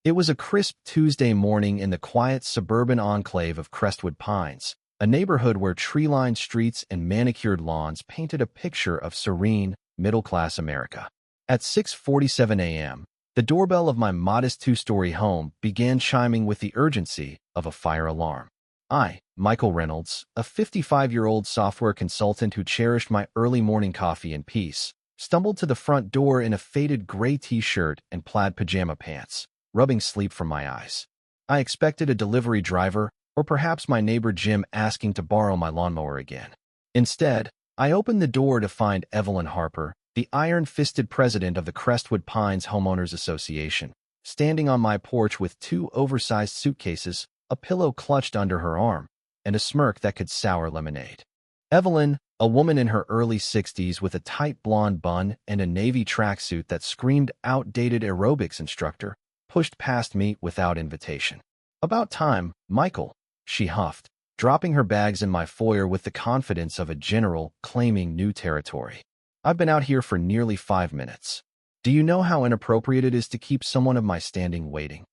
It was a crisp Tuesday morning in the quiet suburban enclave of Crestwood Pines, a neighborhood where tree-lined streets and manicured lawns painted a picture of serene, middle-class America. At 6:47 a.m., the doorbell of my modest two-story home began chiming with the urgency of a fire alarm. I, Michael Reynolds, a 55-year-old software consultant who cherished my early morning coffee in peace, stumbled to the front door in a faded gray t-shirt and plaid pajama pants, rubbing sleep from my eyes. I expected a delivery driver, or perhaps my neighbor Jim asking to borrow my lawnmower again. Instead, I opened the door to find Evelyn Harper, the iron-fisted president of the Crestwood Pines Homeowners Association, standing on my porch with two oversized suitcases, a pillow clutched under her arm, and a smirk that could sour lemonade. Evelyn, a woman in her early 60s with a tight blonde bun and a navy tracksuit that screamed outdated aerobics instructor, pushed past me without invitation. "About time, Michael," she huffed, dropping her bags in my foyer with the confidence of a general claiming new territory. "I've been out here for nearly 5 minutes. Do you know how inappropriate it is to keep someone of my standing waiting?"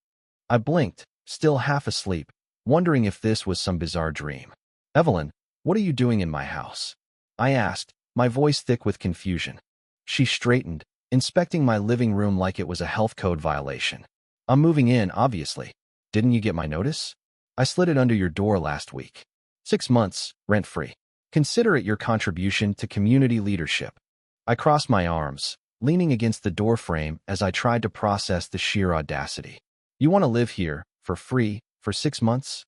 I blinked, still half asleep, wondering if this was some bizarre dream. "Evelyn, what are you doing in my house?" I asked, my voice thick with confusion. She straightened, inspecting my living room like it was a health code violation. "I'm moving in, obviously. Didn't you get my notice? I slid it under your door last week. 6 months, rent-free. Consider it your contribution to community leadership." I crossed my arms, leaning against the doorframe as I tried to process the sheer audacity. "You want to live here, for free, for 6 months?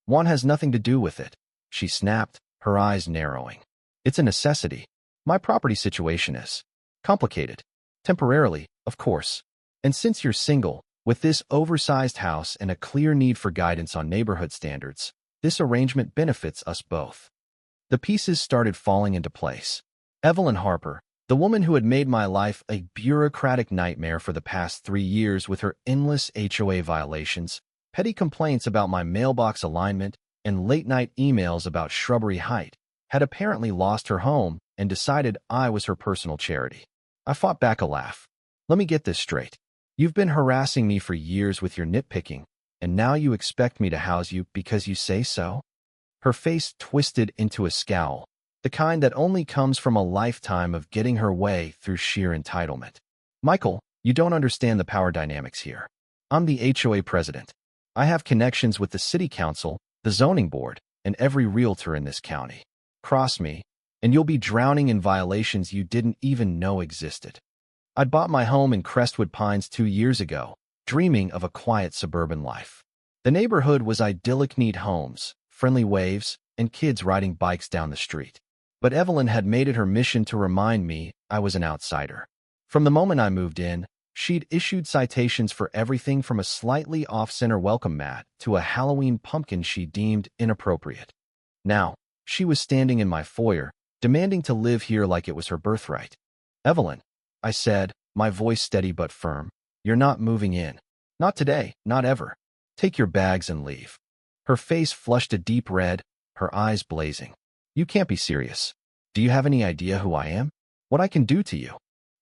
Want has nothing to do with it," she snapped, her eyes narrowing. "It's a necessity. My property situation is complicated. Temporarily, of course. And since you're single, with this oversized house and a clear need for guidance on neighborhood standards, this arrangement benefits us both." The pieces started falling into place. Evelyn Harper, the woman who had made my life a bureaucratic nightmare for the past 3 years with her endless HOA violations, petty complaints about my mailbox alignment, and late-night emails about shrubbery height, had apparently lost her home and decided I was her personal charity. I fought back a laugh. "Let me get this straight. You've been harassing me for years with your nitpicking, and now you expect me to house you because you say so?" Her face twisted into a scowl, the kind that only comes from a lifetime of getting her way through sheer entitlement. "Michael, you don't understand the power dynamics here. I'm the HOA president. I have connections with the city council, the zoning board, and every realtor in this county. Cross me, and you'll be drowning in violations you didn't even know existed." I'd bought my home in Crestwood Pines 2 years ago, dreaming of a quiet suburban life. The neighborhood was idyllic, neat homes, friendly waves, and kids riding bikes down the street. But Evelyn had made it her mission to remind me I was an outsider. From the moment I moved in, she'd issued citations for everything from a slightly off-center welcome mat to a Halloween pumpkin she deemed inappropriate. Now, she was standing in my foyer, demanding to live here like it was her birthright. "Evelyn," I said, my voice steady but firm, "you're not moving in. Not today, not ever. Take your bags and leave." Her face flushed a deep red, her eyes blazing. "You can't be serious. Do you have any idea who I am? What I can do to you?"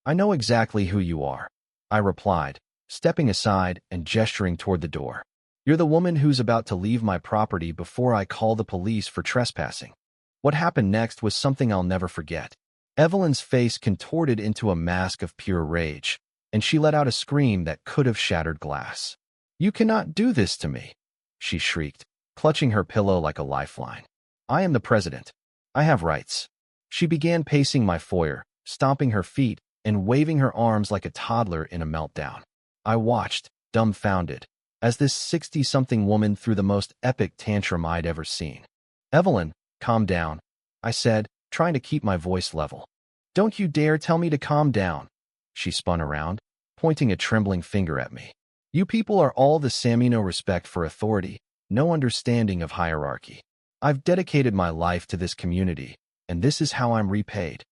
"I know exactly who you are," I replied, stepping aside and gesturing toward the door. "You're the woman who's about to leave my property before I call the police for trespassing." What happened next was something I'll never forget. Evelyn's face contorted into a mask of pure rage, and she let out a scream that could have shattered glass. "You cannot do this to me," she shrieked, clutching her pillow like a lifeline. "I am the president. I have rights." She began pacing my foyer, stomping her feet and waving her arms like a toddler in a meltdown. I watched, dumbfounded, as this 60-something woman threw the most epic tantrum I'd ever seen. "Evelyn, calm down," I said, trying to keep my voice level. "Don't you dare tell me to calm down." She spun around, pointing a trembling finger at me. "You people are all the same, no respect for authority, no understanding of hierarchy. I've dedicated my life to this community, and this is how I'm repaid."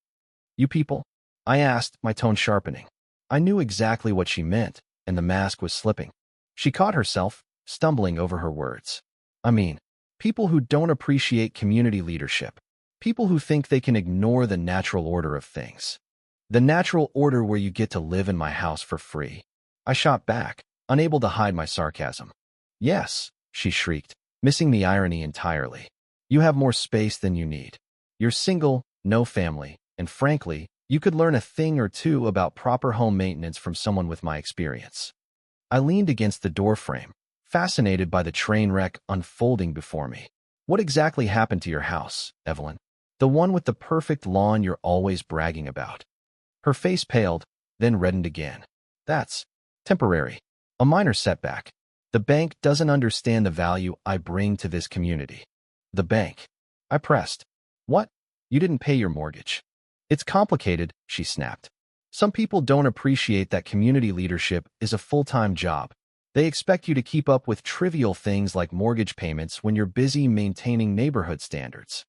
"You people?" I asked, my tone sharpening. I knew exactly what she meant, and the mask was slipping. She caught herself, stumbling over her words. "I mean, people who don't appreciate community leadership. People who think they can ignore the natural order of things. The natural order where you get to live in my house for free." I shot back, unable to hide my sarcasm. Yes, she shrieked, missing the irony entirely. You have more space than you need. You're single, no family, and frankly, you could learn a thing or two about proper home maintenance from someone with my experience. I leaned against the doorframe, fascinated by the train wreck unfolding before me. What exactly happened to your house, Evelyn? The one with the perfect lawn you're always bragging about. Her face paled, then reddened again. That's temporary. A minor setback. The bank doesn't understand the value I bring to this community. The bank. I pressed. What? You didn't pay your mortgage. It's complicated, she snapped. Some people don't appreciate that community leadership is a full-time job. They expect you to keep up with trivial things like mortgage payments when you're busy maintaining neighborhood standards.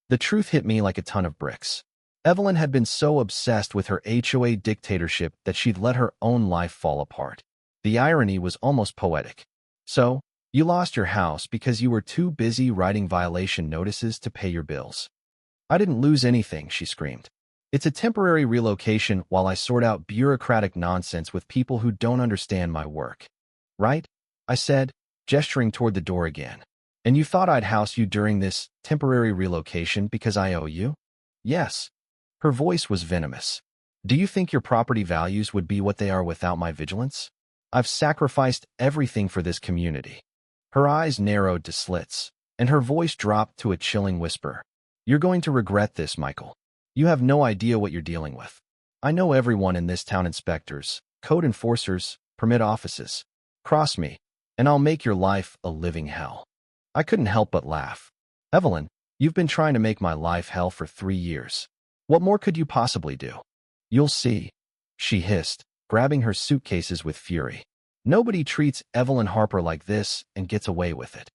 The truth hit me like a ton of bricks. Evelyn had been so obsessed with her HOA dictatorship that she'd let her own life fall apart. The irony was almost poetic. So, you lost your house because you were too busy writing violation notices to pay your bills. I didn't lose anything, she screamed. It's a temporary relocation while I sort out bureaucratic nonsense with people who don't understand my work. Right? I said, gesturing toward the door again. And you thought I'd house you during this temporary relocation because I owe you? Yes. Her voice was venomous. Do you think your property values would be what they are without my vigilance? I've sacrificed everything for this community. Her eyes narrowed to slits, and her voice dropped to a chilling whisper. You're going to regret this, Michael. You have no idea what you're dealing with. I know everyone in this town: inspectors, code enforcers, permit offices. Cross me, and I'll make your life a living hell. I couldn't help but laugh. Evelyn, you've been trying to make my life hell for 3 years. What more could you possibly do? You'll see, she hissed, grabbing her suitcases with fury. Nobody treats Evelyn Harper like this and gets away with it.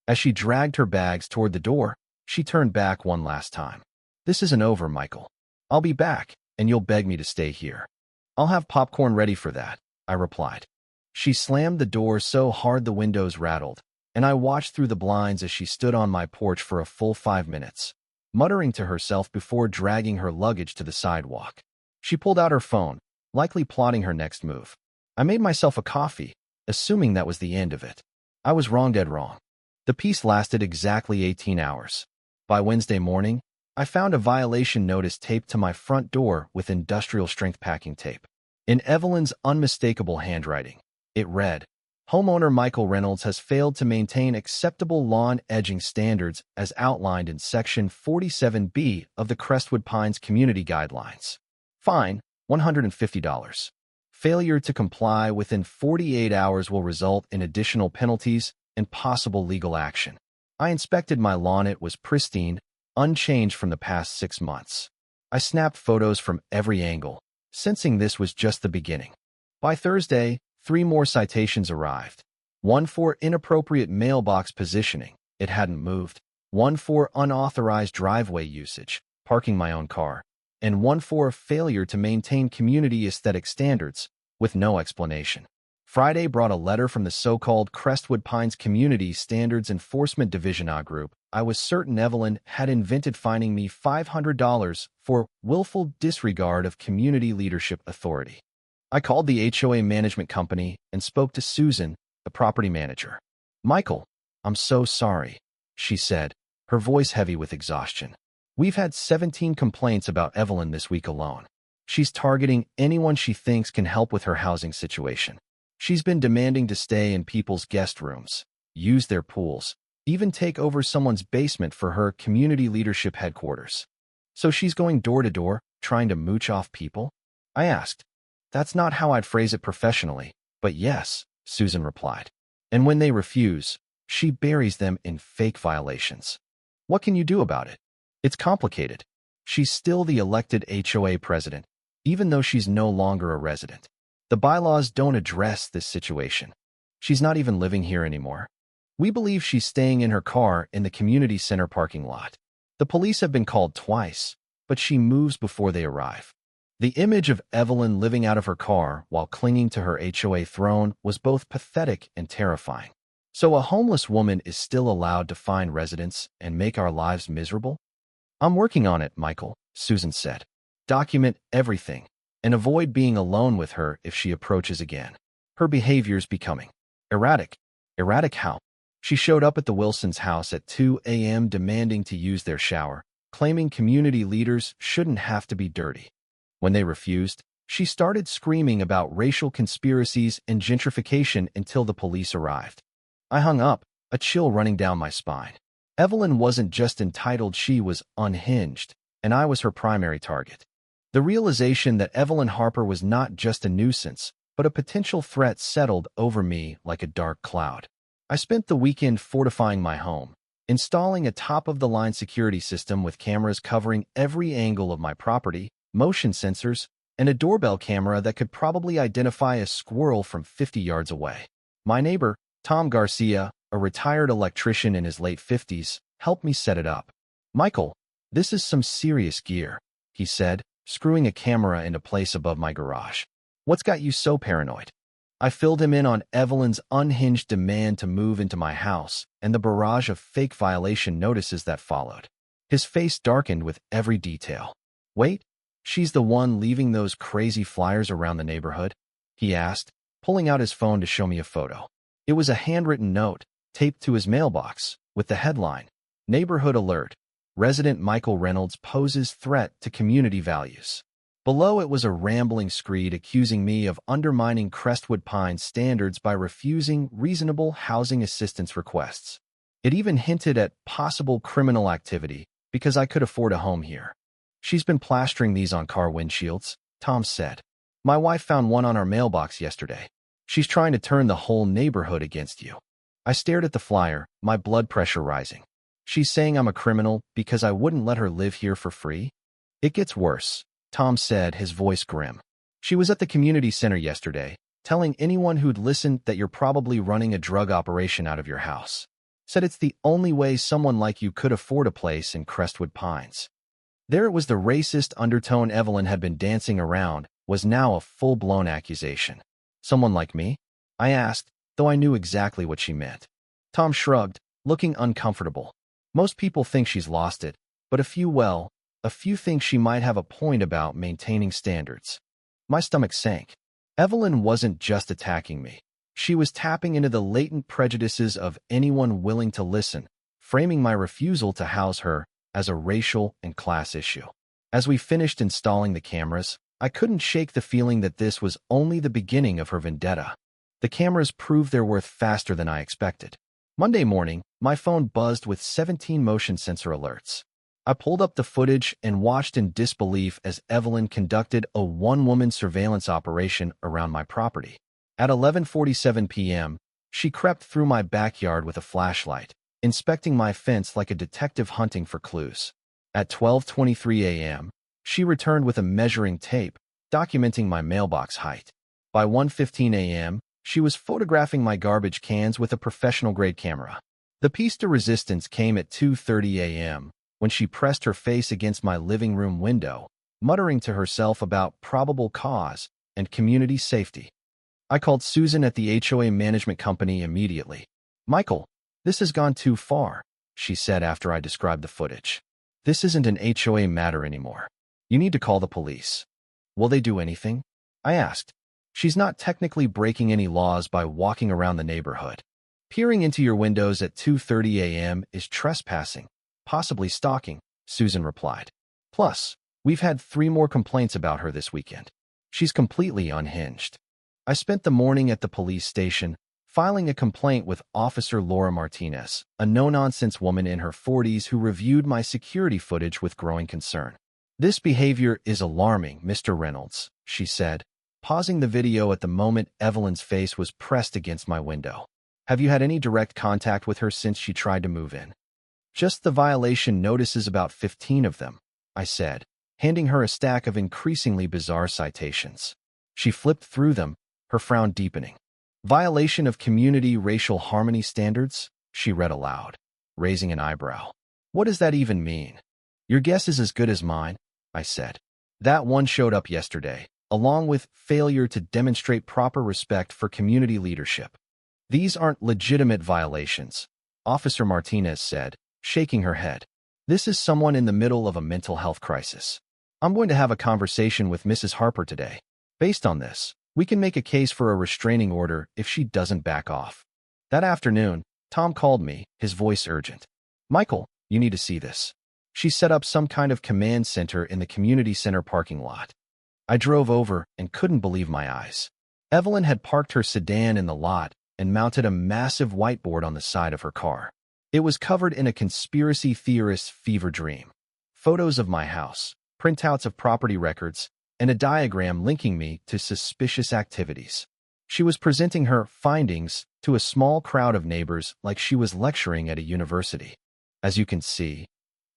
As she dragged her bags toward the door, she turned back one last time. This isn't over, Michael. I'll be back, and you'll beg me to stay here. I'll have popcorn ready for that, I replied. She slammed the door so hard the windows rattled, and I watched through the blinds as she stood on my porch for a full 5 minutes, muttering to herself before dragging her luggage to the sidewalk. She pulled out her phone, likely plotting her next move. I made myself a coffee, assuming that was the end of it. I was wrong, dead wrong. The piece lasted exactly 18 hours. By Wednesday morning, I found a violation notice taped to my front door with industrial-strength packing tape. In Evelyn's unmistakable handwriting, it read, Homeowner Michael Reynolds has failed to maintain acceptable lawn edging standards as outlined in Section 47B of the Crestwood Pines Community Guidelines. Fine, $150. Failure to comply within 48 hours will result in additional penalties and possible legal action. I inspected my lawn. It was pristine, unchanged from the past 6 months. I snapped photos from every angle, sensing this was just the beginning. By Thursday, 3 more citations arrived. 1 for inappropriate mailbox positioning, it hadn't moved. 1 for unauthorized driveway usage, parking my own car. And 1 for failure to maintain community aesthetic standards, with no explanation. Friday brought a letter from the so-called Crestwood Pines Community Standards Enforcement Division A group. I was certain Evelyn had invented fining me $500 for willful disregard of community leadership authority. I called the HOA management company and spoke to Susan, the property manager. Michael, I'm so sorry, she said, her voice heavy with exhaustion. We've had 17 complaints about Evelyn this week alone. She's targeting anyone she thinks can help with her housing situation. She's been demanding to stay in people's guest rooms, use their pools, even take over someone's basement for her community leadership headquarters. So she's going door to door, trying to mooch off people? I asked. That's not how I'd phrase it professionally, but yes, Susan replied. And when they refuse, she buries them in fake violations. What can you do about it? It's complicated. She's still the elected HOA president, even though she's no longer a resident. The bylaws don't address this situation. She's not even living here anymore. We believe she's staying in her car in the community center parking lot. The police have been called twice, but she moves before they arrive. The image of Evelyn living out of her car while clinging to her HOA throne was both pathetic and terrifying. So a homeless woman is still allowed to find residents and make our lives miserable? I'm working on it, Michael, Susan said. Document everything, and avoid being alone with her if she approaches again. Her behavior's becoming erratic. Erratic how? She showed up at the Wilsons' house at 2 a.m. demanding to use their shower, claiming community leaders shouldn't have to be dirty. When they refused, she started screaming about racial conspiracies and gentrification until the police arrived. I hung up, a chill running down my spine. Evelyn wasn't just entitled, she was unhinged, and I was her primary target. The realization that Evelyn Harper was not just a nuisance, but a potential threat settled over me like a dark cloud. I spent the weekend fortifying my home, installing a top-of-the-line security system with cameras covering every angle of my property, motion sensors, and a doorbell camera that could probably identify a squirrel from 50 yards away. My neighbor, Tom Garcia, a retired electrician in his late 50s, helped me set it up. "Michael, this is some serious gear," he said, screwing a camera into place above my garage. "What's got you so paranoid?" I filled him in on Evelyn's unhinged demand to move into my house and the barrage of fake violation notices that followed. His face darkened with every detail. "Wait, she's the one leaving those crazy flyers around the neighborhood?" he asked, pulling out his phone to show me a photo. It was a handwritten note, taped to his mailbox, with the headline, "Neighborhood Alert. Resident Michael Reynolds poses threat to community values." Below it was a rambling screed accusing me of undermining Crestwood Pines standards by refusing reasonable housing assistance requests. It even hinted at possible criminal activity because I could afford a home here. "She's been plastering these on car windshields," Tom said. "My wife found one on our mailbox yesterday. She's trying to turn the whole neighborhood against you." I stared at the flyer, my blood pressure rising. "She's saying I'm a criminal because I wouldn't let her live here for free?" "It gets worse," Tom said, his voice grim. "She was at the community center yesterday, telling anyone who'd listened that you're probably running a drug operation out of your house. Said it's the only way someone like you could afford a place in Crestwood Pines." There it was, the racist undertone Evelyn had been dancing around was now a full-blown accusation. "Someone like me?" I asked, though I knew exactly what she meant. Tom shrugged, looking uncomfortable. "Most people think she's lost it, but a few think she might have a point about maintaining standards." My stomach sank. Evelyn wasn't just attacking me. She was tapping into the latent prejudices of anyone willing to listen, framing my refusal to house her as a racial and class issue. As we finished installing the cameras, I couldn't shake the feeling that this was only the beginning of her vendetta. The cameras proved their worth faster than I expected. Monday morning, my phone buzzed with 17 motion sensor alerts. I pulled up the footage and watched in disbelief as Evelyn conducted a one-woman surveillance operation around my property. At 11:47 p.m., she crept through my backyard with a flashlight, inspecting my fence like a detective hunting for clues. At 12:23 a.m., she returned with a measuring tape, documenting my mailbox height. By 1:15 a.m., she was photographing my garbage cans with a professional-grade camera. The piece de resistance came at 2:30 a.m., when she pressed her face against my living room window, muttering to herself about probable cause and community safety. I called Susan at the HOA management company immediately. "Michael, this has gone too far," she said after I described the footage. "This isn't an HOA matter anymore. You need to call the police." "Will they do anything?" I asked. "She's not technically breaking any laws by walking around the neighborhood. Peering into your windows at 2:30 a.m. is trespassing, possibly stalking," Susan replied. "Plus, we've had 3 more complaints about her this weekend. She's completely unhinged." I spent the morning at the police station, filing a complaint with Officer Laura Martinez, a no-nonsense woman in her 40s who reviewed my security footage with growing concern. "This behavior is alarming, Mr. Reynolds," she said, pausing the video at the moment Evelyn's face was pressed against my window. "Have you had any direct contact with her since she tried to move in?" "Just the violation notices, about 15 of them," I said, handing her a stack of increasingly bizarre citations. She flipped through them, her frown deepening. "Violation of community racial harmony standards," she read aloud, raising an eyebrow. "What does that even mean?" "Your guess is as good as mine," I said. "That one showed up yesterday, along with failure to demonstrate proper respect for community leadership." "These aren't legitimate violations," Officer Martinez said, shaking her head. "This is someone in the middle of a mental health crisis. I'm going to have a conversation with Mrs. Harper today. Based on this, We can make a case for a restraining order if she doesn't back off. That afternoon, Tom called me, his voice urgent. Michael, you need to see this. She set up some kind of command center in the community center parking lot. I drove over and couldn't believe my eyes. Evelyn had parked her sedan in the lot and mounted a massive whiteboard on the side of her car. It was covered in a conspiracy theorist's fever dream. Photos of my house, printouts of property records, and a diagram linking me to suspicious activities. She was presenting her findings to a small crowd of neighbors like she was lecturing at a university. As you can see,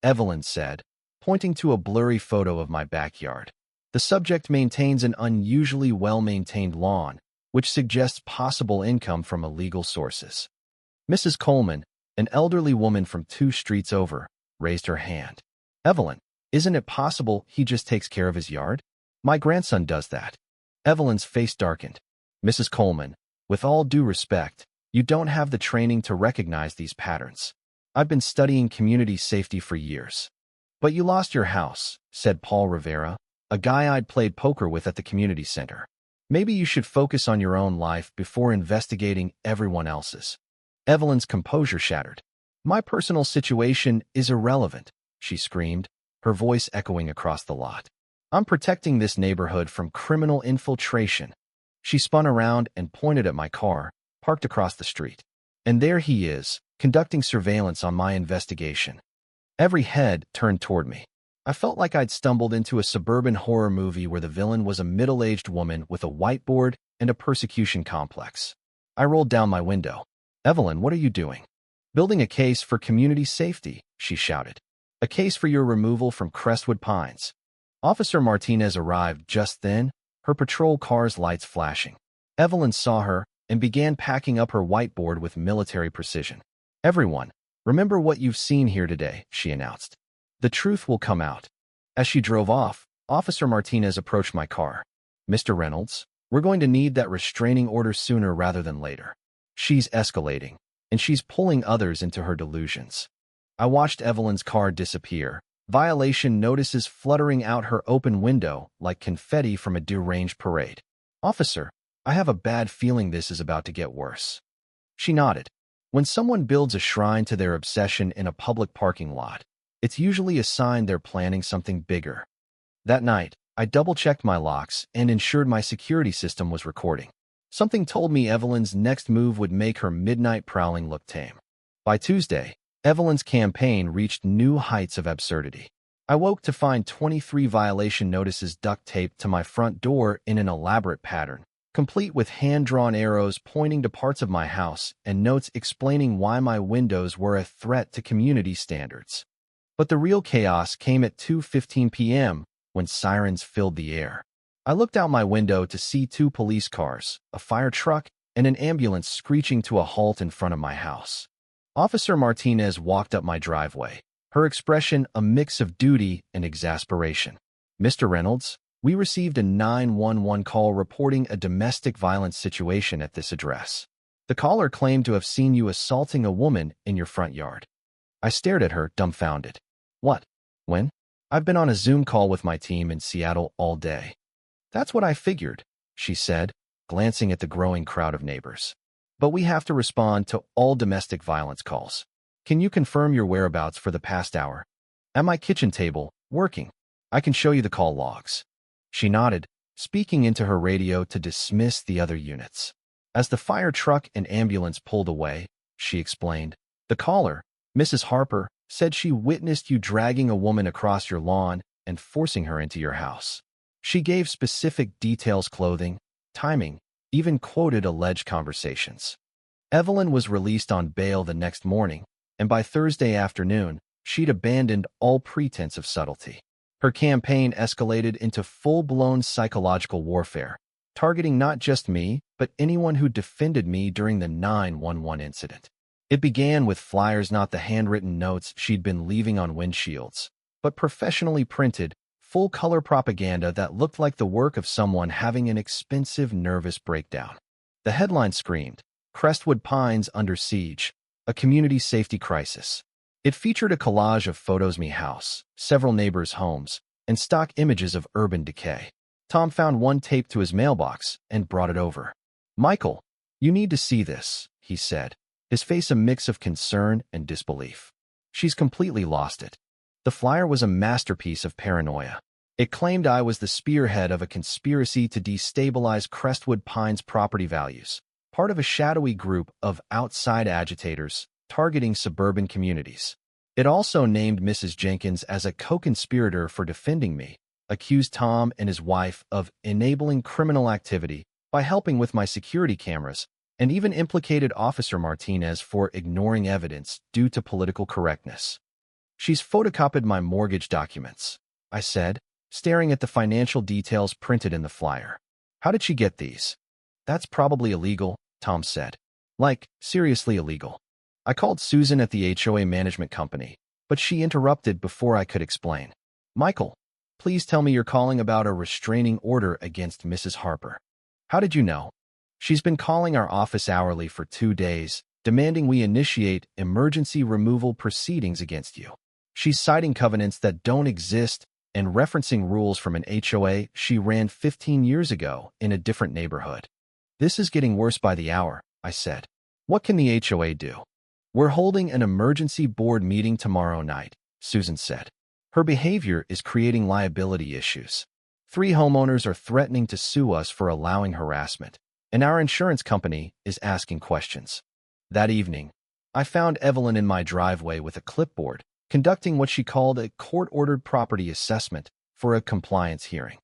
Evelyn said, pointing to a blurry photo of my backyard. The subject maintains an unusually well-maintained lawn, which suggests possible income from illegal sources. Mrs. Coleman, an elderly woman from 2 streets over, raised her hand. Evelyn, isn't it possible he just takes care of his yard? My grandson does that. Evelyn's face darkened. Mrs. Coleman, with all due respect, you don't have the training to recognize these patterns. I've been studying community safety for years. But you lost your house, said Paul Rivera, a guy I'd played poker with at the community center. Maybe you should focus on your own life before investigating everyone else's. Evelyn's composure shattered. My personal situation is irrelevant, she screamed, her voice echoing across the lot. I'm protecting this neighborhood from criminal infiltration. She spun around and pointed at my car, parked across the street. And there he is, conducting surveillance on my investigation. Every head turned toward me. I felt like I'd stumbled into a suburban horror movie where the villain was a middle-aged woman with a whiteboard and a persecution complex. I rolled down my window. Evelyn, what are you doing? Building a case for community safety, she shouted. A case for your removal from Crestwood Pines. Officer Martinez arrived just then, her patrol car's lights flashing. Evelyn saw her and began packing up her whiteboard with military precision. Everyone, remember what you've seen here today, she announced. The truth will come out. As she drove off, Officer Martinez approached my car. Mr. Reynolds, we're going to need that restraining order sooner rather than later. She's escalating, and she's pulling others into her delusions. I watched Evelyn's car disappear, violation notices fluttering out her open window like confetti from a deranged parade. Officer, I have a bad feeling this is about to get worse. She nodded. When someone builds a shrine to their obsession in a public parking lot, it's usually a sign they're planning something bigger. That night, I double-checked my locks and ensured my security system was recording. Something told me Evelyn's next move would make her midnight prowling look tame. By Tuesday, Evelyn's campaign reached new heights of absurdity. I woke to find 23 violation notices duct-taped to my front door in an elaborate pattern, complete with hand-drawn arrows pointing to parts of my house and notes explaining why my windows were a threat to community standards. But the real chaos came at 2:15 p.m. when sirens filled the air. I looked out my window to see 2 police cars, a fire truck, and an ambulance screeching to a halt in front of my house. Officer Martinez walked up my driveway, her expression a mix of duty and exasperation. Mr. Reynolds, we received a 911 call reporting a domestic violence situation at this address. The caller claimed to have seen you assaulting a woman in your front yard. I stared at her, dumbfounded. What? When? I've been on a Zoom call with my team in Seattle all day. That's what I figured, she said, glancing at the growing crowd of neighbors. But we have to respond to all domestic violence calls. Can you confirm your whereabouts for the past hour? At my kitchen table, working. I can show you the call logs. She nodded, speaking into her radio to dismiss the other units. As the fire truck and ambulance pulled away, she explained, the caller, Mrs. Harper, said she witnessed you dragging a woman across your lawn and forcing her into your house. She gave specific details: clothing, timing, even quoted alleged conversations. Evelyn was released on bail the next morning, and by Thursday afternoon, she'd abandoned all pretense of subtlety. Her campaign escalated into full-blown psychological warfare, targeting not just me, but anyone who defended me during the 911 incident. It began with flyers, not the handwritten notes she'd been leaving on windshields, but professionally printed, full-color propaganda that looked like the work of someone having an expensive nervous breakdown. The headline screamed, "Crestwood Pines under siege, a community safety crisis." It featured a collage of photos of my house, several neighbors' homes, and stock images of urban decay. Tom found one taped to his mailbox and brought it over. "Michael, you need to see this," he said, his face a mix of concern and disbelief. "She's completely lost it." The flyer was a masterpiece of paranoia. It claimed I was the spearhead of a conspiracy to destabilize Crestwood Pines' property values, part of a shadowy group of outside agitators targeting suburban communities. It also named Mrs. Jenkins as a co-conspirator for defending me, accused Tom and his wife of enabling criminal activity by helping with my security cameras, and even implicated Officer Martinez for ignoring evidence due to political correctness. "She's photocopied my mortgage documents," I said, staring at the financial details printed in the flyer. "How did she get these?" "That's probably illegal," Tom said. "Like, seriously illegal." I called Susan at the HOA management company, but she interrupted before I could explain. "Michael, please tell me you're calling about a restraining order against Mrs. Harper." "How did you know?" "She's been calling our office hourly for 2 days, demanding we initiate emergency removal proceedings against you. She's citing covenants that don't exist and referencing rules from an HOA she ran 15 years ago in a different neighborhood." "This is getting worse by the hour," I said. "What can the HOA do?" "We're holding an emergency board meeting tomorrow night," Susan said. "Her behavior is creating liability issues. 3 homeowners are threatening to sue us for allowing harassment, and our insurance company is asking questions." That evening, I found Evelyn in my driveway with a clipboard, conducting what she called a court-ordered property assessment for a compliance hearing.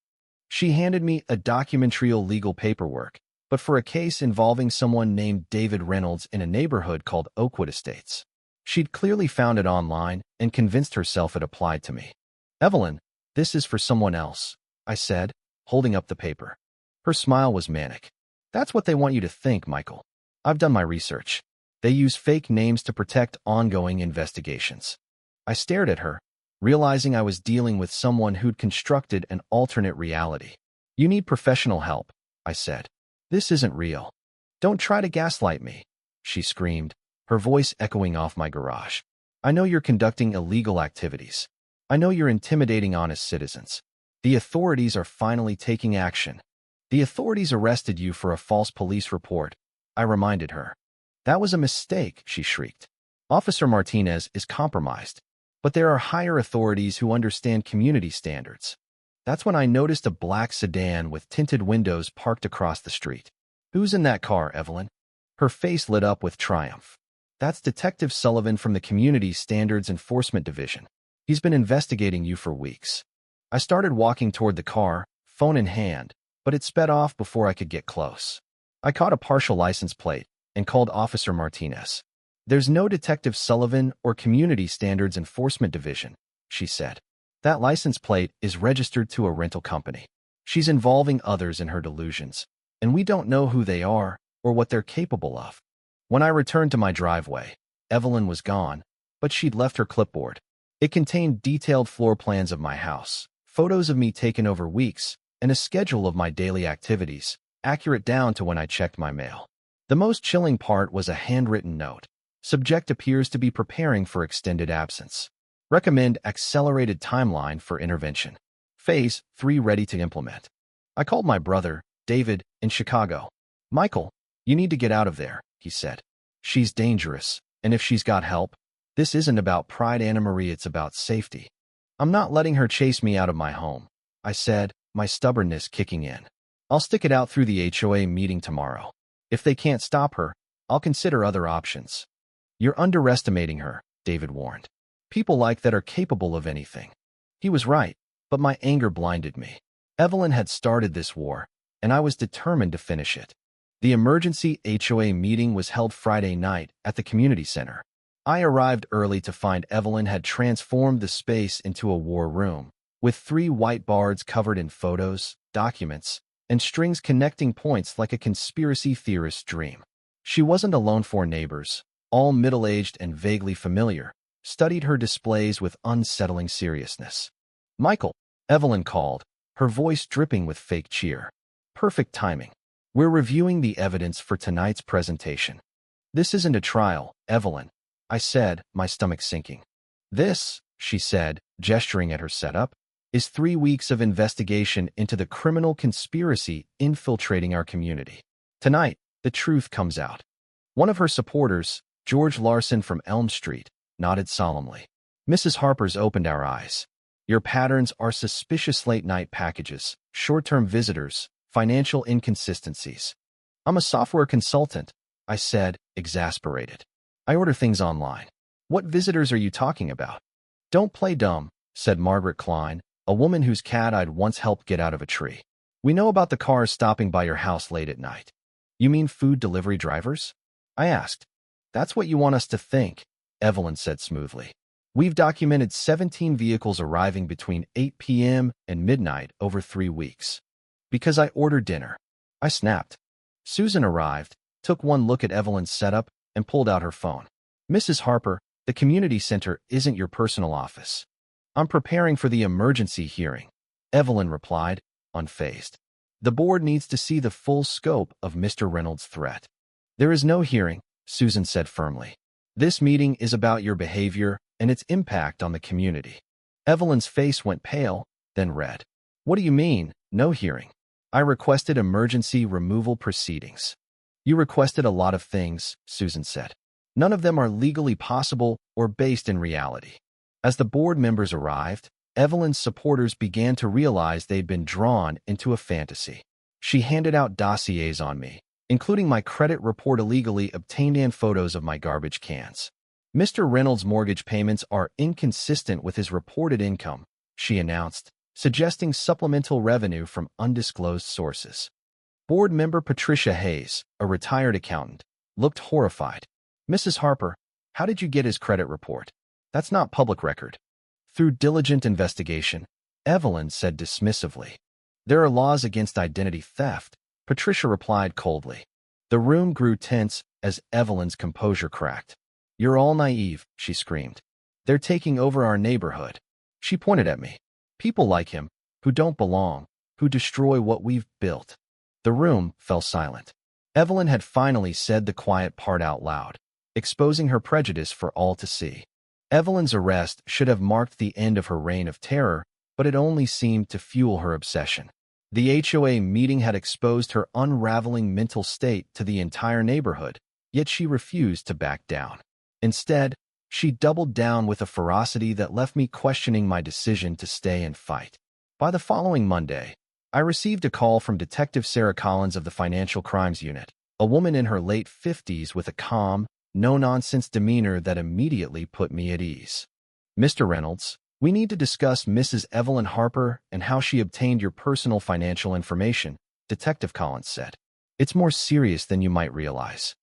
She handed me a documentary legal paperwork, but for a case involving someone named David Reynolds in a neighborhood called Oakwood Estates. She'd clearly found it online and convinced herself it applied to me. "Evelyn, this is for someone else," I said, holding up the paper. Her smile was manic. "That's what they want you to think, Michael. I've done my research. They use fake names to protect ongoing investigations." I stared at her, realizing I was dealing with someone who'd constructed an alternate reality. "You need professional help," I said. "This isn't real." "Don't try to gaslight me," she screamed, her voice echoing off my garage. "I know you're conducting illegal activities. I know you're intimidating honest citizens. The authorities are finally taking action." "The authorities arrested you for a false police report," I reminded her. "That was a mistake," she shrieked. "Officer Martinez is compromised, but there are higher authorities who understand community standards." That's when I noticed a black sedan with tinted windows parked across the street. "Who's in that car, Evelyn?" Her face lit up with triumph. "That's Detective Sullivan from the Community Standards Enforcement Division. He's been investigating you for weeks." I started walking toward the car, phone in hand, but it sped off before I could get close. I caught a partial license plate and called Officer Martinez. "There's no Detective Sullivan or Community Standards Enforcement Division," she said. "That license plate is registered to a rental company. She's involving others in her delusions, and we don't know who they are or what they're capable of." When I returned to my driveway, Evelyn was gone, but she'd left her clipboard. It contained detailed floor plans of my house, photos of me taken over weeks, and a schedule of my daily activities, accurate down to when I checked my mail. The most chilling part was a handwritten note. "Subject appears to be preparing for extended absence. Recommend accelerated timeline for intervention. Phase 3 ready to implement." I called my brother, David, in Chicago. "Michael, you need to get out of there," he said. "She's dangerous, and if she's got help, this isn't about pride, Anna Marie, it's about safety." "I'm not letting her chase me out of my home," I said, my stubbornness kicking in. "I'll stick it out through the HOA meeting tomorrow. If they can't stop her, I'll consider other options." "You're underestimating her," David warned. "People like that are capable of anything." He was right, but my anger blinded me. Evelyn had started this war, and I was determined to finish it. The emergency HOA meeting was held Friday night at the community center. I arrived early to find Evelyn had transformed the space into a war room, with 3 whiteboards covered in photos, documents, and strings connecting points like a conspiracy theorist's dream. She wasn't alone. 4 neighbors, all middle-aged and vaguely familiar, studied her displays with unsettling seriousness. "Michael," Evelyn called, her voice dripping with fake cheer. "Perfect timing. We're reviewing the evidence for tonight's presentation." "This isn't a trial, Evelyn," I said, my stomach sinking. "This," she said, gesturing at her setup, is 3 weeks of investigation into the criminal conspiracy infiltrating our community. Tonight, the truth comes out. One of her supporters, George Larson from Elm Street, nodded solemnly. Mrs. Harper's opened our eyes. Your patterns are suspicious late-night packages, short-term visitors, financial inconsistencies. I'm a software consultant, I said, exasperated. I order things online. What visitors are you talking about? Don't play dumb, said Margaret Klein, a woman whose cat I'd once helped get out of a tree. We know about the cars stopping by your house late at night. You mean food delivery drivers? I asked. That's what you want us to think, Evelyn said smoothly. We've documented 17 vehicles arriving between 8 p.m. and midnight over 3 weeks. Because I ordered dinner. I snapped. Susan arrived, took one look at Evelyn's setup, and pulled out her phone. Mrs. Harper, the community center isn't your personal office. I'm preparing for the emergency hearing, Evelyn replied, unfazed. The board needs to see the full scope of Mr. Reynolds' threat. There is no hearing, Susan said firmly. This meeting is about your behavior and its impact on the community. Evelyn's face went pale, then red. What do you mean, no hearing? I requested emergency removal proceedings. You requested a lot of things, Susan said. None of them are legally possible or based in reality. As the board members arrived, Evelyn's supporters began to realize they'd been drawn into a fantasy. She handed out dossiers on me, including my credit report illegally obtained and photos of my garbage cans. Mr. Reynolds' mortgage payments are inconsistent with his reported income, she announced, suggesting supplemental revenue from undisclosed sources. Board member Patricia Hayes, a retired accountant, looked horrified. Mrs. Harper, how did you get his credit report? That's not public record. Through diligent investigation, Evelyn said dismissively. There are laws against identity theft, Patricia replied coldly. The room grew tense as Evelyn's composure cracked. You're all naive, she screamed. They're taking over our neighborhood. She pointed at me. People like him, who don't belong, who destroy what we've built. The room fell silent. Evelyn had finally said the quiet part out loud, exposing her prejudice for all to see. Evelyn's arrest should have marked the end of her reign of terror, but it only seemed to fuel her obsession. The HOA meeting had exposed her unraveling mental state to the entire neighborhood, yet she refused to back down. Instead, she doubled down with a ferocity that left me questioning my decision to stay and fight. By the following Monday, I received a call from Detective Sarah Collins of the Financial Crimes Unit, a woman in her late 50s with a calm, no-nonsense demeanor that immediately put me at ease. Mr. Reynolds, we need to discuss Mrs. Evelyn Harper and how she obtained your personal financial information, Detective Collins said. It's more serious than you might realize.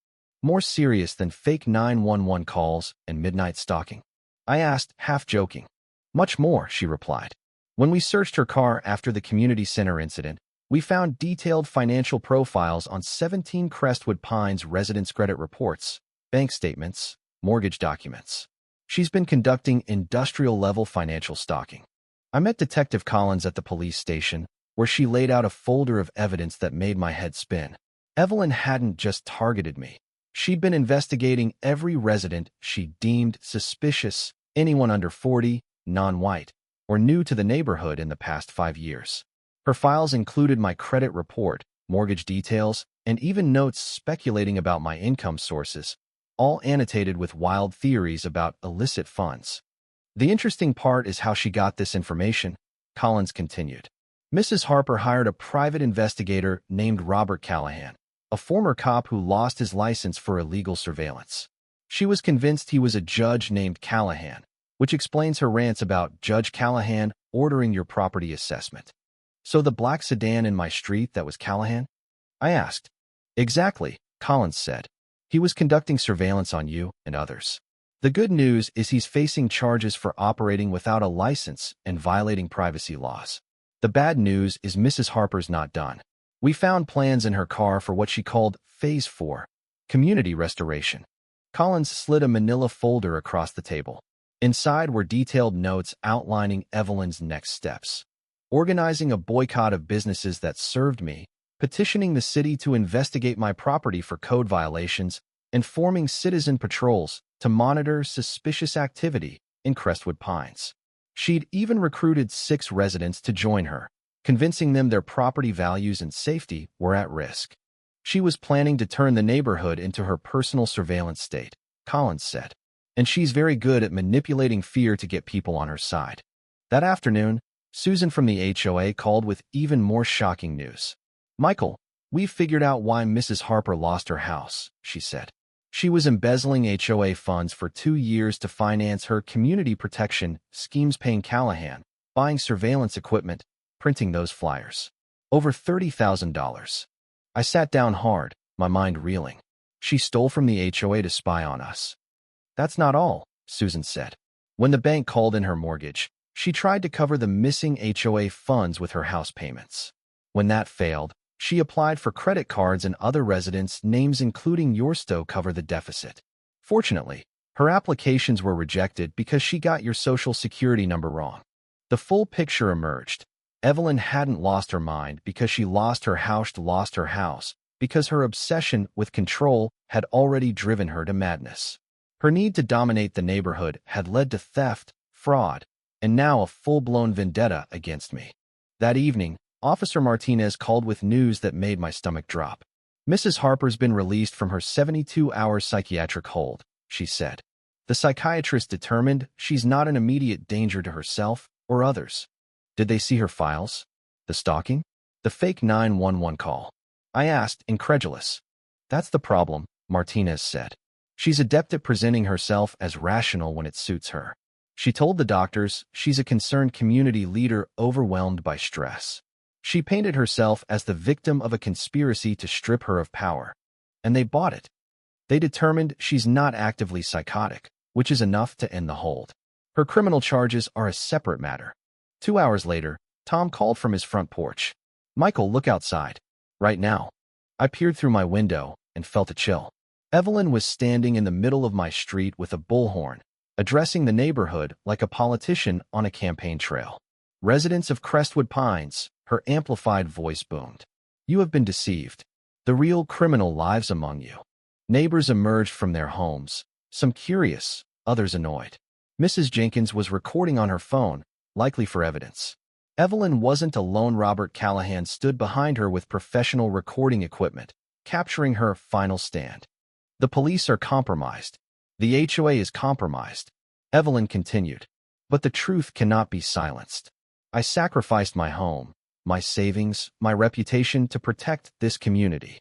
More serious than fake 911 calls and midnight stalking. I asked, half joking. Much more, she replied. When we searched her car after the community center incident, we found detailed financial profiles on 17 Crestwood Pines residents' credit reports, bank statements, mortgage documents. She's been conducting industrial-level financial stalking. I met Detective Collins at the police station, where she laid out a folder of evidence that made my head spin. Evelyn hadn't just targeted me. She'd been investigating every resident she deemed suspicious, anyone under 40, non-white, or new to the neighborhood in the past 5 years. Her files included my credit report, mortgage details, and even notes speculating about my income sources, all annotated with wild theories about illicit funds. The interesting part is how she got this information, Collins continued. Mrs. Harper hired a private investigator named Robert Callahan, a former cop who lost his license for illegal surveillance. She was convinced he was a judge named Callahan, which explains her rants about Judge Callahan ordering your property assessment. So the black sedan in my street that was Callahan? I asked. Exactly, Collins said. He was conducting surveillance on you and others. The good news is he's facing charges for operating without a license and violating privacy laws. The bad news is Mrs. Harper's not done. We found plans in her car for what she called Phase 4, community restoration. Collins slid a manila folder across the table. Inside were detailed notes outlining Evelyn's next steps. Organizing a boycott of businesses that served me, petitioning the city to investigate my property for code violations, and forming citizen patrols to monitor suspicious activity in Crestwood Pines. She'd even recruited 6 residents to join her, convincing them their property values and safety were at risk. She was planning to turn the neighborhood into her personal surveillance state, Collins said. And she's very good at manipulating fear to get people on her side. That afternoon, Susan from the HOA called with even more shocking news. Michael, we've figured out why Mrs. Harper lost her house, she said. She was embezzling HOA funds for 2 years to finance her community protection schemes, paying Callahan, buying surveillance equipment, printing those flyers. Over $30,000. I sat down hard, my mind reeling. She stole from the HOA to spy on us. That's not all, Susan said. When the bank called in her mortgage, she tried to cover the missing HOA funds with her house payments. When that failed, she applied for credit cards and other residents' names, including yours, to cover the deficit. Fortunately, her applications were rejected because she got your social security number wrong. The full picture emerged. Evelyn hadn't lost her mind because she lost her house, because her obsession with control had already driven her to madness. Her need to dominate the neighborhood had led to theft, fraud, and now a full-blown vendetta against me. That evening, Officer Martinez called with news that made my stomach drop. Mrs. Harper's been released from her 72-hour psychiatric hold, she said. The psychiatrist determined she's not an immediate danger to herself or others. Did they see her files? The stalking? The fake 911 call? I asked, incredulous. That's the problem, Martinez said. She's adept at presenting herself as rational when it suits her. She told the doctors she's a concerned community leader overwhelmed by stress. She painted herself as the victim of a conspiracy to strip her of power. And they bought it. They determined she's not actively psychotic, which is enough to end the hold. Her criminal charges are a separate matter. 2 hours later, Tom called from his front porch. Michael, look outside. Right now. I peered through my window and felt a chill. Evelyn was standing in the middle of my street with a bullhorn, addressing the neighborhood like a politician on a campaign trail. Residents of Crestwood Pines, her amplified voice boomed. You have been deceived. The real criminal lives among you. Neighbors emerged from their homes, some curious, others annoyed. Mrs. Jenkins was recording on her phone, likely for evidence. Evelyn wasn't alone. Robert Callahan stood behind her with professional recording equipment, capturing her final stand. The police are compromised. The HOA is compromised. Evelyn continued. But the truth cannot be silenced. I sacrificed my home, my savings, my reputation to protect this community.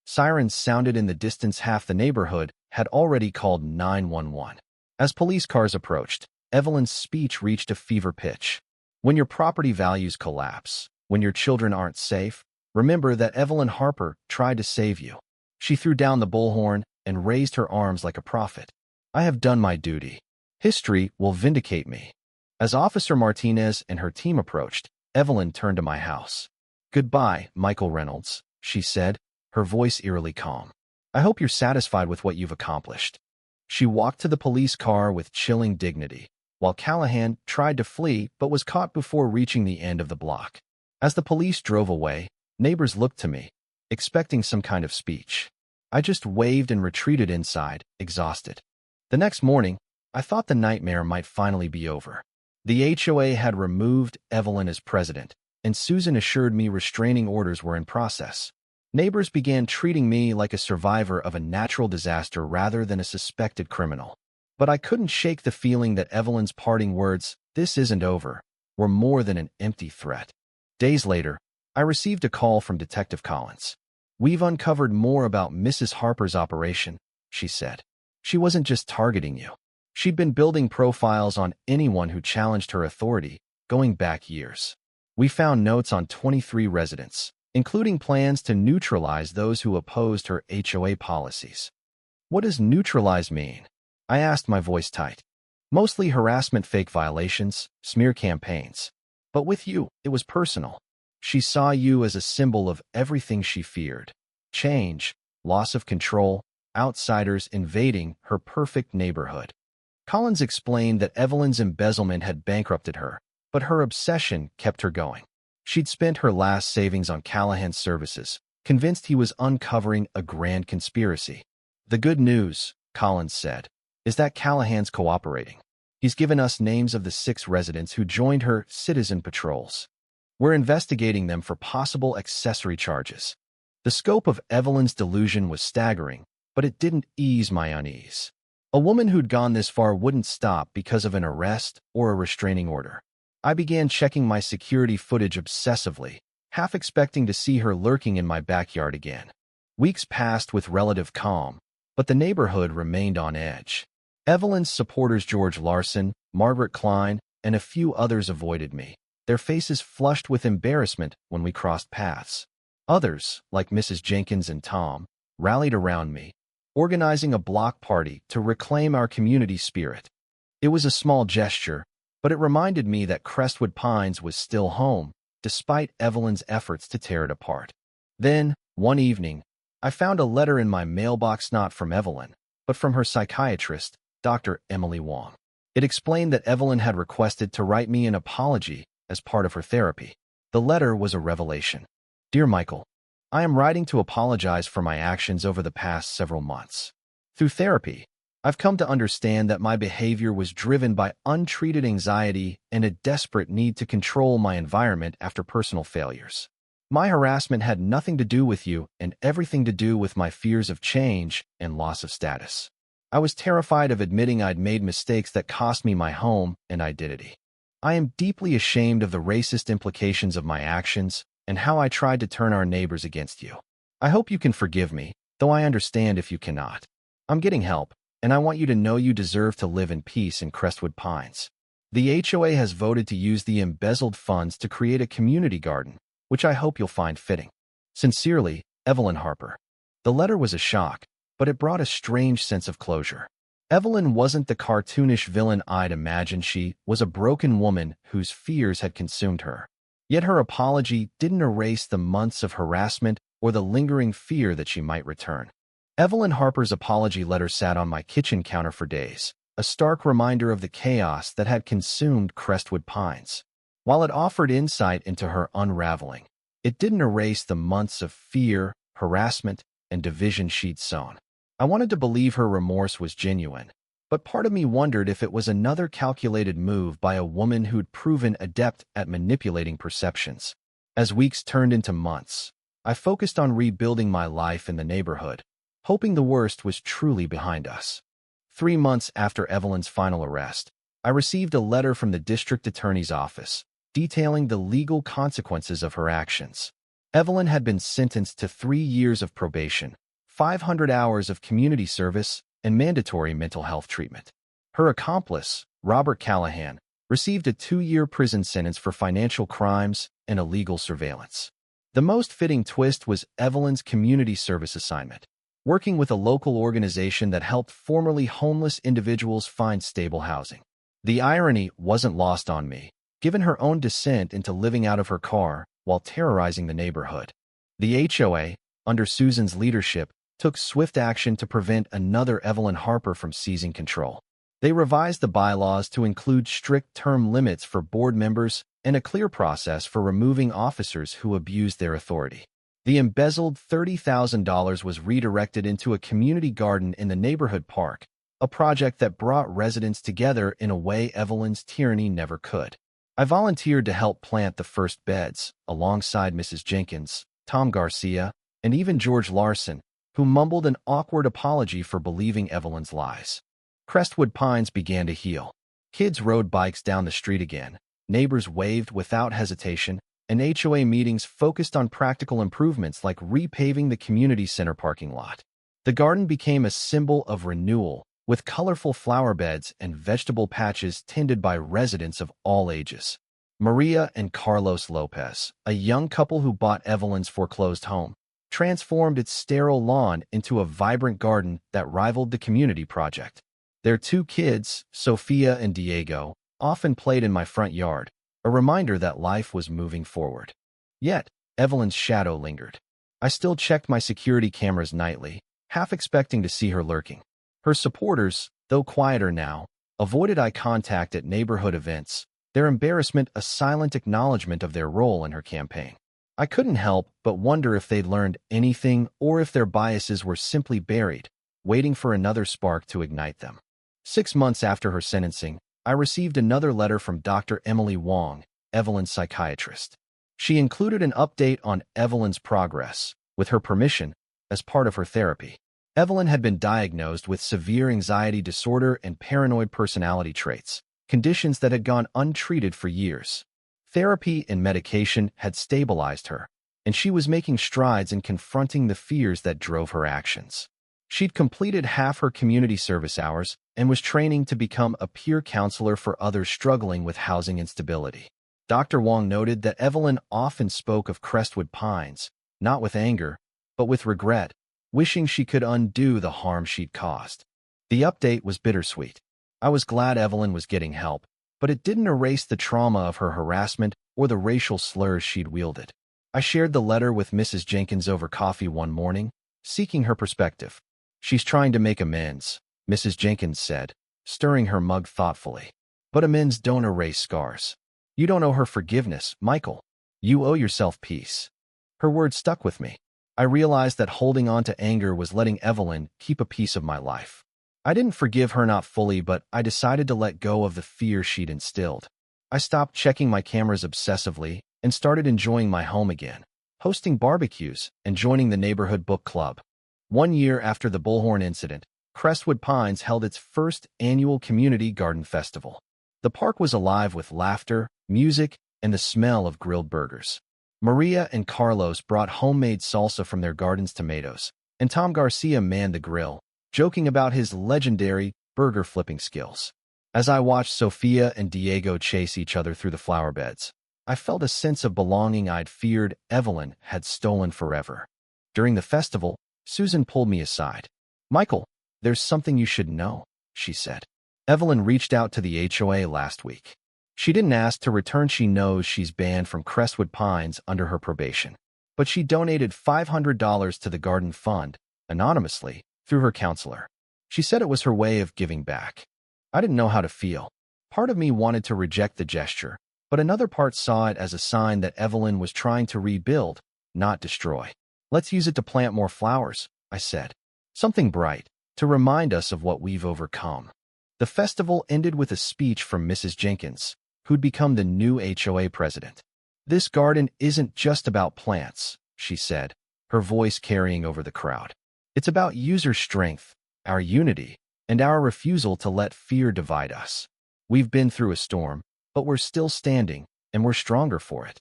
Sirens sounded in the distance. Half the neighborhood had already called 911. As police cars approached, Evelyn's speech reached a fever pitch. When your property values collapse, when your children aren't safe, remember that Evelyn Harper tried to save you. She threw down the bullhorn and raised her arms like a prophet. I have done my duty. History will vindicate me. As Officer Martinez and her team approached, Evelyn turned to my house. Goodbye, Michael Reynolds, she said, her voice eerily calm. I hope you're satisfied with what you've accomplished. She walked to the police car with chilling dignity, while Callahan tried to flee but was caught before reaching the end of the block. As the police drove away, neighbors looked to me, expecting some kind of speech. I just waved and retreated inside, exhausted. The next morning, I thought the nightmare might finally be over. The HOA had removed Evelyn as president, and Susan assured me restraining orders were in process. Neighbors began treating me like a survivor of a natural disaster rather than a suspected criminal. But I couldn't shake the feeling that Evelyn's parting words, "This isn't over," were more than an empty threat. Days later, I received a call from Detective Collins. We've uncovered more about Mrs. Harper's operation, she said. She wasn't just targeting you. She'd been building profiles on anyone who challenged her authority, going back years. We found notes on 23 residents, including plans to neutralize those who opposed her HOA policies. What does neutralize mean? I asked, my voice tight. Mostly harassment, fake violations, smear campaigns. But with you, it was personal. She saw you as a symbol of everything she feared. Change, loss of control, outsiders invading her perfect neighborhood. Collins explained that Evelyn's embezzlement had bankrupted her, but her obsession kept her going. She'd spent her last savings on Callahan's services, convinced he was uncovering a grand conspiracy. The good news, Collins said, is that Callahan's cooperating. He's given us names of the 6 residents who joined her citizen patrols. We're investigating them for possible accessory charges. The scope of Evelyn's delusion was staggering, but it didn't ease my unease. A woman who'd gone this far wouldn't stop because of an arrest or a restraining order. I began checking my security footage obsessively, half expecting to see her lurking in my backyard again. Weeks passed with relative calm, but the neighborhood remained on edge. Evelyn's supporters George Larson, Margaret Klein, and a few others avoided me, their faces flushed with embarrassment when we crossed paths. Others, like Mrs. Jenkins and Tom, rallied around me, organizing a block party to reclaim our community spirit. It was a small gesture, but it reminded me that Crestwood Pines was still home, despite Evelyn's efforts to tear it apart. Then, one evening, I found a letter in my mailbox not from Evelyn, but from her psychiatrist, Dr. Emily Wong. It explained that Evelyn had requested to write me an apology as part of her therapy. The letter was a revelation. Dear Michael, I am writing to apologize for my actions over the past several months. Through therapy, I've come to understand that my behavior was driven by untreated anxiety and a desperate need to control my environment after personal failures. My harassment had nothing to do with you and everything to do with my fears of change and loss of status. I was terrified of admitting I'd made mistakes that cost me my home and identity. I am deeply ashamed of the racist implications of my actions and how I tried to turn our neighbors against you. I hope you can forgive me, though I understand if you cannot. I'm getting help, and I want you to know you deserve to live in peace in Crestwood Pines. The HOA has voted to use the embezzled funds to create a community garden, which I hope you'll find fitting. Sincerely, Evelyn Harper. The letter was a shock, but it brought a strange sense of closure. Evelyn wasn't the cartoonish villain I'd imagined. She was a broken woman whose fears had consumed her. Yet her apology didn't erase the months of harassment or the lingering fear that she might return. Evelyn Harper's apology letter sat on my kitchen counter for days, a stark reminder of the chaos that had consumed Crestwood Pines. While it offered insight into her unraveling, it didn't erase the months of fear, harassment, and division she'd sown. I wanted to believe her remorse was genuine, but part of me wondered if it was another calculated move by a woman who'd proven adept at manipulating perceptions. As weeks turned into months, I focused on rebuilding my life in the neighborhood, hoping the worst was truly behind us. 3 months after Evelyn's final arrest, I received a letter from the district attorney's office detailing the legal consequences of her actions. Evelyn had been sentenced to 3 years of probation, 500 hours of community service, and mandatory mental health treatment. Her accomplice, Robert Callahan, received a 2-year prison sentence for financial crimes and illegal surveillance. The most fitting twist was Evelyn's community service assignment, working with a local organization that helped formerly homeless individuals find stable housing. The irony wasn't lost on me, given her own descent into living out of her car while terrorizing the neighborhood. The HOA, under Susan's leadership, took swift action to prevent another Evelyn Harper from seizing control. They revised the bylaws to include strict term limits for board members and a clear process for removing officers who abused their authority. The embezzled $30,000 was redirected into a community garden in the neighborhood park, a project that brought residents together in a way Evelyn's tyranny never could. I volunteered to help plant the first beds, alongside Mrs. Jenkins, Tom Garcia, and even George Larson, who mumbled an awkward apology for believing Evelyn's lies. Crestwood Pines began to heal. Kids rode bikes down the street again, neighbors waved without hesitation, and HOA meetings focused on practical improvements like repaving the community center parking lot. The garden became a symbol of renewal, with colorful flower beds and vegetable patches tended by residents of all ages. Maria and Carlos Lopez, a young couple who bought Evelyn's foreclosed home, transformed its sterile lawn into a vibrant garden that rivaled the community project. Their 2 kids, Sophia and Diego, often played in my front yard, a reminder that life was moving forward. Yet, Evelyn's shadow lingered. I still checked my security cameras nightly, half expecting to see her lurking. Her supporters, though quieter now, avoided eye contact at neighborhood events, their embarrassment a silent acknowledgement of their role in her campaign. I couldn't help but wonder if they'd learned anything or if their biases were simply buried, waiting for another spark to ignite them. 6 months after her sentencing, I received another letter from Dr. Emily Wong, Evelyn's psychiatrist. She included an update on Evelyn's progress, with her permission, as part of her therapy. Evelyn had been diagnosed with severe anxiety disorder and paranoid personality traits, conditions that had gone untreated for years. Therapy and medication had stabilized her, and she was making strides in confronting the fears that drove her actions. She'd completed half her community service hours and was training to become a peer counselor for others struggling with housing instability. Dr. Wong noted that Evelyn often spoke of Crestwood Pines, not with anger, but with regret, wishing she could undo the harm she'd caused. The update was bittersweet. I was glad Evelyn was getting help, but it didn't erase the trauma of her harassment or the racial slurs she'd wielded. I shared the letter with Mrs. Jenkins over coffee one morning, seeking her perspective. "She's trying to make amends," Mrs. Jenkins said, stirring her mug thoughtfully. "But amends don't erase scars. You don't owe her forgiveness, Michael. You owe yourself peace." Her words stuck with me. I realized that holding on to anger was letting Evelyn keep a piece of my life. I didn't forgive her, not fully, but I decided to let go of the fear she'd instilled. I stopped checking my cameras obsessively and started enjoying my home again, hosting barbecues and joining the neighborhood book club. 1 year after the Bullhorn incident, Crestwood Pines held its first annual community garden festival. The park was alive with laughter, music, and the smell of grilled burgers. Maria and Carlos brought homemade salsa from their garden's tomatoes, and Tom Garcia manned the grill, joking about his legendary burger flipping skills. As I watched Sofia and Diego chase each other through the flower beds, I felt a sense of belonging I'd feared Evelyn had stolen forever. During the festival, Susan pulled me aside. "Michael, there's something you should know," she said. "Evelyn reached out to the HOA last week. She didn't ask to return. She knows she's banned from Crestwood Pines under her probation. But she donated $500 to the garden fund, anonymously, through her counselor. She said it was her way of giving back." I didn't know how to feel. Part of me wanted to reject the gesture, but another part saw it as a sign that Evelyn was trying to rebuild, not destroy. "Let's use it to plant more flowers," I said. "Something bright, to remind us of what we've overcome." The festival ended with a speech from Mrs. Jenkins, who'd become the new HOA president. "This garden isn't just about plants," she said, her voice carrying over the crowd. "It's about user strength, our unity, and our refusal to let fear divide us. We've been through a storm, but we're still standing, and we're stronger for it."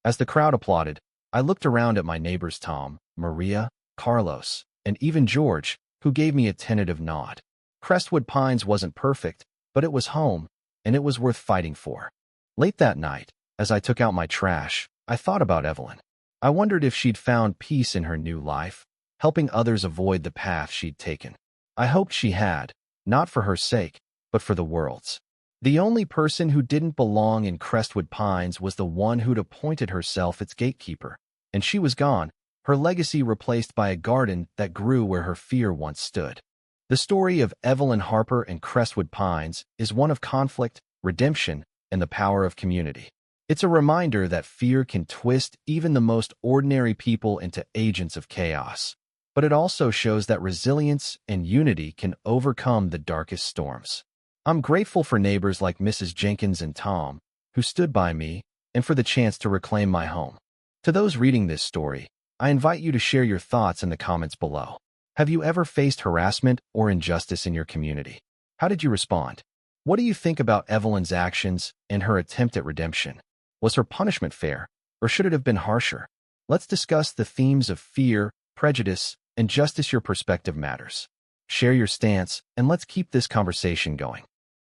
As the crowd applauded, I looked around at my neighbors Tom, Maria, Carlos, and even George, who gave me a tentative nod. Crestwood Pines wasn't perfect, but it was home, and it was worth fighting for. Late that night, as I took out my trash, I thought about Evelyn. I wondered if she'd found peace in her new life, helping others avoid the path she'd taken. I hoped she had, not for her sake, but for the world's. The only person who didn't belong in Crestwood Pines was the one who'd appointed herself its gatekeeper. And she was gone, her legacy replaced by a garden that grew where her fear once stood. The story of Evelyn Harper and Crestwood Pines is one of conflict, redemption, and the power of community. It's a reminder that fear can twist even the most ordinary people into agents of chaos. But it also shows that resilience and unity can overcome the darkest storms. I'm grateful for neighbors like Mrs. Jenkins and Tom, who stood by me, and for the chance to reclaim my home. To those reading this story, I invite you to share your thoughts in the comments below. Have you ever faced harassment or injustice in your community? How did you respond? What do you think about Evelyn's actions and her attempt at redemption? Was her punishment fair, or should it have been harsher? Let's discuss the themes of fear, prejudice, and justice. Your perspective matters. Share your stance, and let's keep this conversation going.